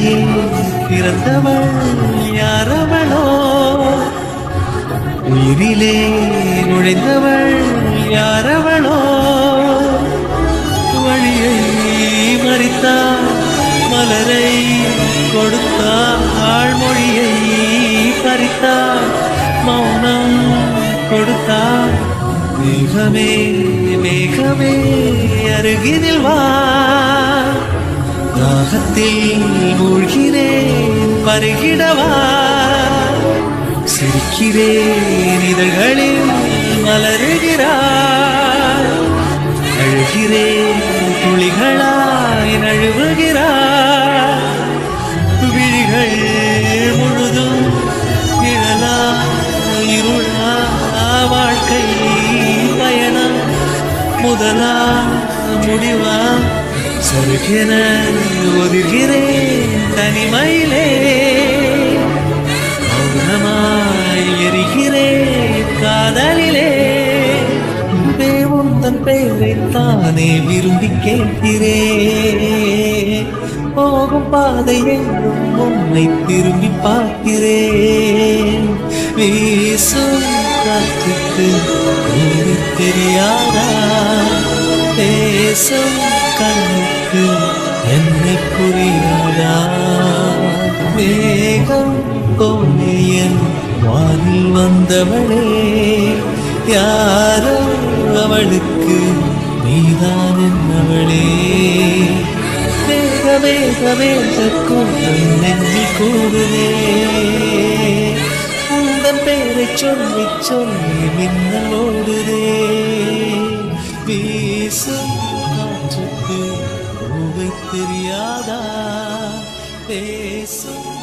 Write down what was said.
உள்ளேயே பிறந்தவள் யாரவளோ உயிரிலே நுழைந்தவள் யாரவளோ வழியை மறித்தாள் மலரை கொடுத்தாள் ஆழ்மொழியை பறித்தாள் மௌனம் கொடுத்தாள் மேகமே மேகமே அருகினில் வா தாகத்தில் மூழ்கிறேன் பருகிடவா சிரிக்கிறேன் இதழ்களில் மலருகிறார் அழுகிறேன் துளிகளாய் நழுவுகிறார் விழிகள் முழுதும் நிழலா இருளா வாழ்க்கை பயணம் முதலா முடிவா சருகென ஒதுகிறேன் தனிமையிலே மௌனமாய் எரிகிறேன் காதலிலே தேவன் பெயரை தானே விரும்பி கேட்கிறேன் போகும் பாதை எங்கும் உன்னை திரும்பி பார்க்கிறேன் வீசும் காற்றுக்கு தெரியாதா பேசும் கண்ணுக்கு என்னை புரியாதா மேகம் போலே என் வானில் வந்தவளே யாரோ அவளுக்கு நீதான் என்னவளே வேக வேக வேக கூட்டம் நெஞ்சில் கூடுதே உந்தன் பேரை சொல்லி சொல்லி மின்னல் ஓடுதே வீசும் காற்றுக்கு பூவை தெரியாதா பேசும்